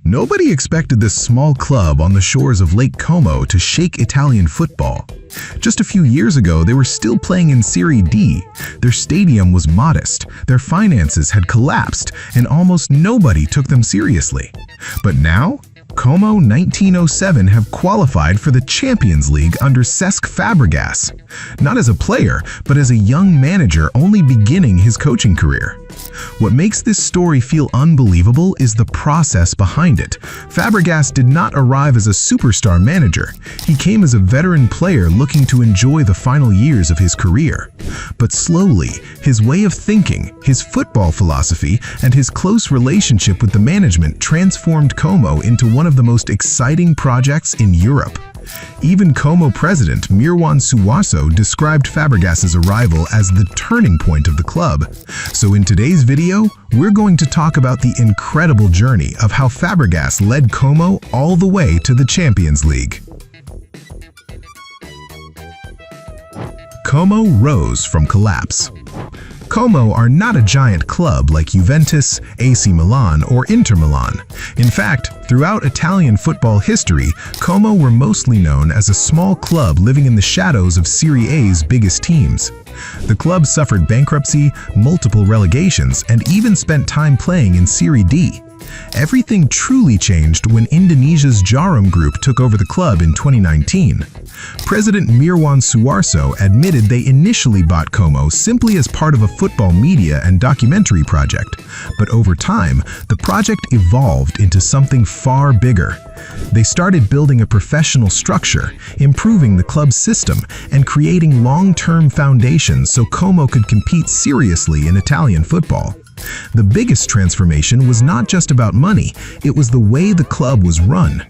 Nobody expected this small club on the shores of Lake Como to shake Italian football. Just a few years ago, they were still playing in Serie D. Their stadium was modest, their finances had collapsed, and almost nobody took them seriously. But now, Como 1907 have qualified for the Champions League under Cesc Fàbregas, not as a player, but as a young manager only beginning his coaching career. What makes this story feel unbelievable is the process behind it. Fàbregas did not arrive as a superstar manager. He came as a veteran player looking to enjoy the final years of his career. But slowly, his way of thinking, his football philosophy, and his close relationship with the management transformed Como into one of the most exciting projects in Europe. Even Como president Mirwan Suwarso described Fàbregas' arrival as the turning point of the club. So in today's video, we're going to talk about the incredible journey of how Fàbregas led Como all the way to the Champions League. Como rose from collapse. Como are not a giant club like Juventus, AC Milan, or Inter Milan. In fact, throughout Italian football history, Como were mostly known as a small club living in the shadows of Serie A's biggest teams. The club suffered bankruptcy, multiple relegations, and even spent time playing in Serie D. Everything truly changed when Indonesia's Jarum Group took over the club in 2019. President Mirwan Suwarso admitted they initially bought Como simply as part of a football media and documentary project. But over time, the project evolved into something far bigger. They started building a professional structure, improving the club's system, and creating long-term foundations so Como could compete seriously in Italian football. The biggest transformation was not just about money, it was the way the club was run.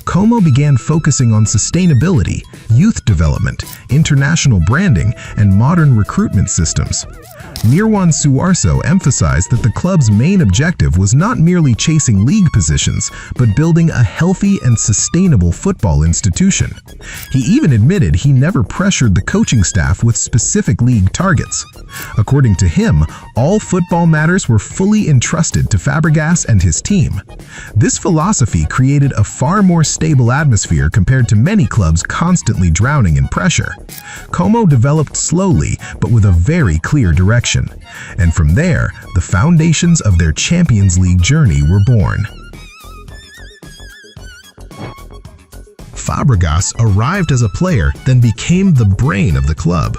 Como began focusing on sustainability, youth development, international branding, and modern recruitment systems. Mirwan Suwarso emphasized that the club's main objective was not merely chasing league positions, but building a healthy and sustainable football institution. He even admitted he never pressured the coaching staff with specific league targets. According to him, all football matters were fully entrusted to Fàbregas and his team. This philosophy created a far more stable atmosphere compared to many clubs constantly drowning in pressure. Como developed slowly, but with a very clear direction. And from there, the foundations of their Champions League journey were born. Fàbregas arrived as a player, then became the brain of the club.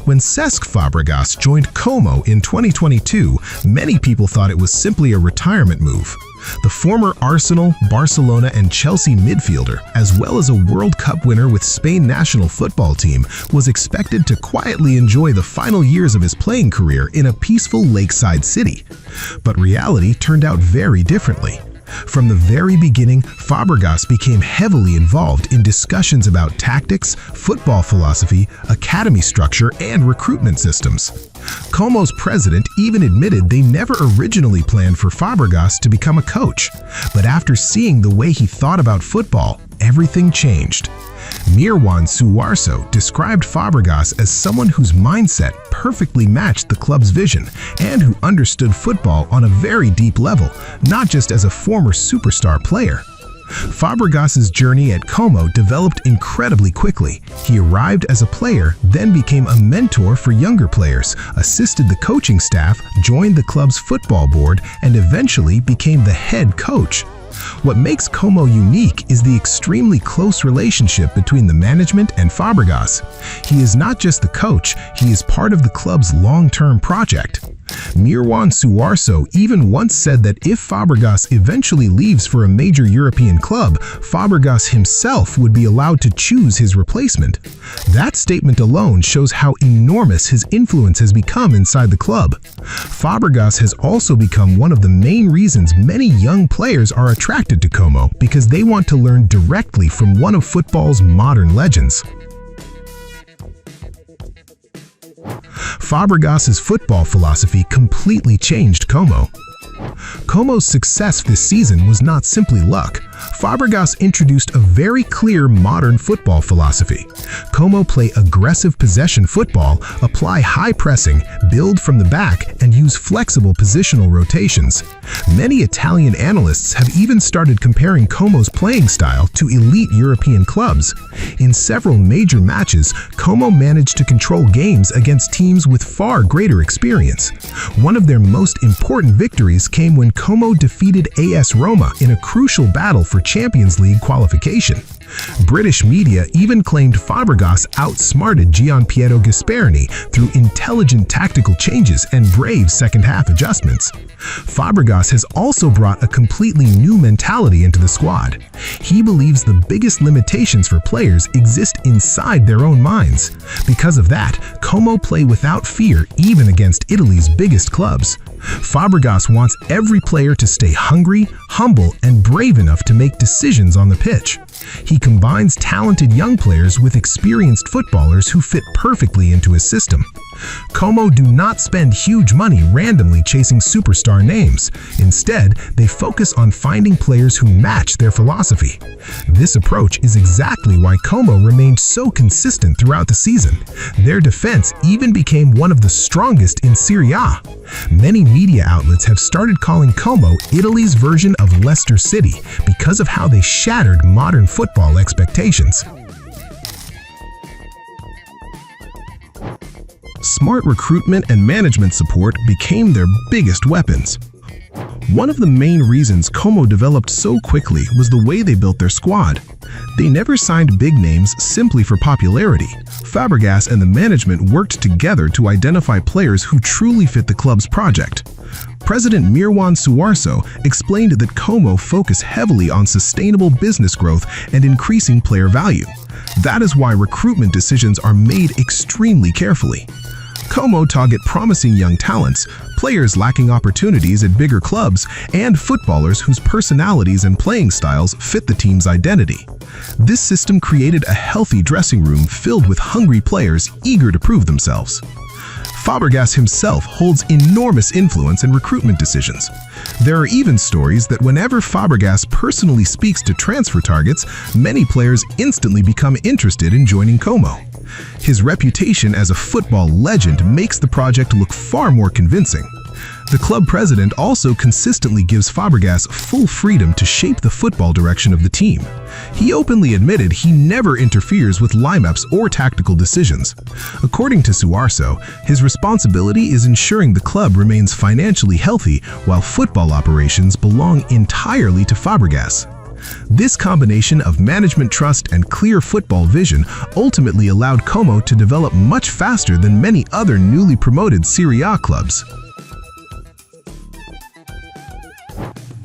When Cesc Fàbregas joined Como in 2022, many people thought it was simply a retirement move. The former Arsenal, Barcelona, and Chelsea midfielder, as well as a World Cup winner with Spain national football team, was expected to quietly enjoy the final years of his playing career in a peaceful lakeside city. But reality turned out very differently. From the very beginning, Fàbregas became heavily involved in discussions about tactics, football philosophy, academy structure, and recruitment systems. Como's president even admitted they never originally planned for Fàbregas to become a coach, but after seeing the way he thought about football, everything changed. Mirwan Suwarso described Fàbregas as someone whose mindset perfectly matched the club's vision and who understood football on a very deep level, not just as a former superstar player. Fàbregas' journey at Como developed incredibly quickly. He arrived as a player, then became a mentor for younger players, assisted the coaching staff, joined the club's football board, and eventually became the head coach. What makes Como unique is the extremely close relationship between the management and Fàbregas. He is not just the coach, he is part of the club's long-term project. Mirwan Suwarso even once said that if Fàbregas eventually leaves for a major European club, Fàbregas himself would be allowed to choose his replacement. That statement alone shows how enormous his influence has become inside the club. Fàbregas has also become one of the main reasons many young players are attracted to Como, because they want to learn directly from one of football's modern legends. Fàbregas' football philosophy completely changed Como. Como's success this season was not simply luck. Fàbregas introduced a very clear modern football philosophy. Como play aggressive possession football, apply high pressing, build from the back, and use flexible positional rotations. Many Italian analysts have even started comparing Como's playing style to elite European clubs. In several major matches, Como managed to control games against teams with far greater experience. One of their most important victories came when Como defeated AS Roma in a crucial battle for Champions League qualification. British media even claimed Fàbregas outsmarted Gianpiero Gasperini through intelligent tactical changes and brave second-half adjustments. Fàbregas has also brought a completely new mentality into the squad. He believes the biggest limitations for players exist inside their own minds. Because of that, Como play without fear even against Italy's biggest clubs. Fàbregas wants every player to stay hungry, humble, and brave enough to make decisions on the pitch. He combines talented young players with experienced footballers who fit perfectly into his system. Como do not spend huge money randomly chasing superstar names. Instead, they focus on finding players who match their philosophy. This approach is exactly why Como remained so consistent throughout the season. Their defense even became one of the strongest in Serie A. Many media outlets have started calling Como Italy's version of Leicester City because of how they shattered modern football expectations. Smart recruitment and management support became their biggest weapons. One of the main reasons Como developed so quickly was the way they built their squad. They never signed big names simply for popularity. Fàbregas and the management worked together to identify players who truly fit the club's project. President Mirwan Suwarso explained that Como focus heavily on sustainable business growth and increasing player value. That is why recruitment decisions are made extremely carefully. Como target promising young talents, players lacking opportunities at bigger clubs, and footballers whose personalities and playing styles fit the team's identity. This system created a healthy dressing room filled with hungry players eager to prove themselves. Fàbregas himself holds enormous influence in recruitment decisions. There are even stories that whenever Fàbregas personally speaks to transfer targets, many players instantly become interested in joining Como. His reputation as a football legend makes the project look far more convincing. The club president also consistently gives Fàbregas full freedom to shape the football direction of the team. He openly admitted he never interferes with lineups or tactical decisions. According to Suwarso, his responsibility is ensuring the club remains financially healthy while football operations belong entirely to Fàbregas. This combination of management trust and clear football vision ultimately allowed Como to develop much faster than many other newly promoted Serie A clubs.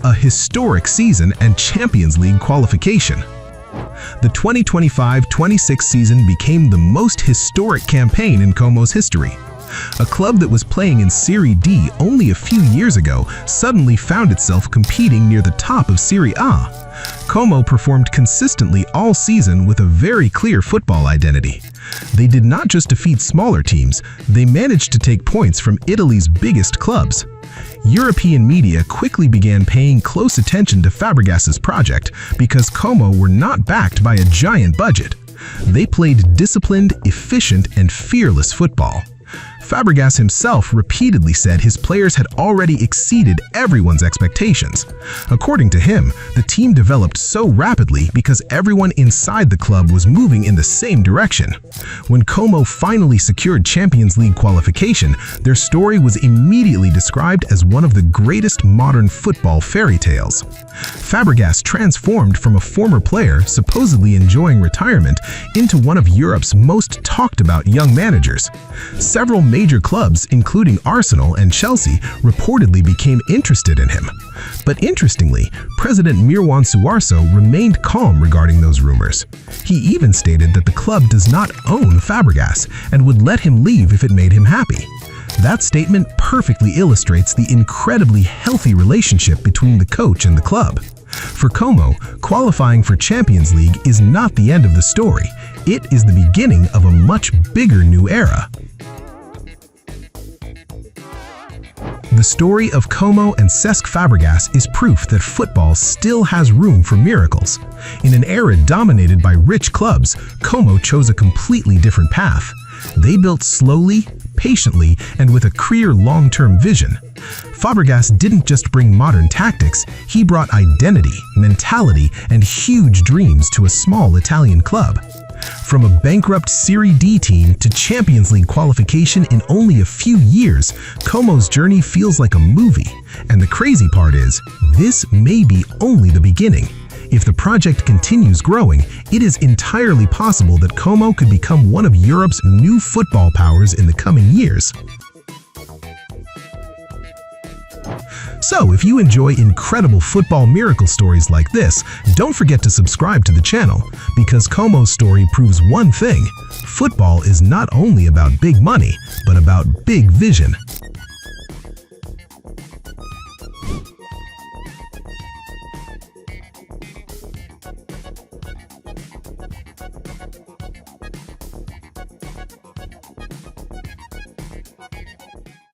A historic season and Champions League qualification. The 2025-26 season became the most historic campaign in Como's history. A club that was playing in Serie D only a few years ago suddenly found itself competing near the top of Serie A. Como performed consistently all season with a very clear football identity. They did not just defeat smaller teams, they managed to take points from Italy's biggest clubs. European media quickly began paying close attention to Fàbregas's project because Como were not backed by a giant budget. They played disciplined, efficient, and fearless football. Fàbregas himself repeatedly said his players had already exceeded everyone's expectations. According to him, the team developed so rapidly because everyone inside the club was moving in the same direction. When Como finally secured Champions League qualification, their story was immediately described as one of the greatest modern football fairy tales. Fàbregas transformed from a former player supposedly enjoying retirement into one of Europe's most talked-about young managers. Several major clubs, including Arsenal and Chelsea, reportedly became interested in him. But interestingly, President Mirwan Suwarso remained calm regarding those rumors. He even stated that the club does not own Fàbregas and would let him leave if it made him happy. That statement perfectly illustrates the incredibly healthy relationship between the coach and the club. For Como, qualifying for Champions League is not the end of the story. It is the beginning of a much bigger new era. The story of Como and Cesc Fàbregas is proof that football still has room for miracles. In an era dominated by rich clubs, Como chose a completely different path. They built slowly, patiently, and with a clear long-term vision. Fàbregas didn't just bring modern tactics, he brought identity, mentality, and huge dreams to a small Italian club. From a bankrupt Serie D team to Champions League qualification in only a few years, Como's journey feels like a movie. And the crazy part is, this may be only the beginning. If the project continues growing, it is entirely possible that Como could become one of Europe's new football powers in the coming years. So, if you enjoy incredible football miracle stories like this, don't forget to subscribe to the channel, because Como's story proves one thing: football is not only about big money, but about big vision.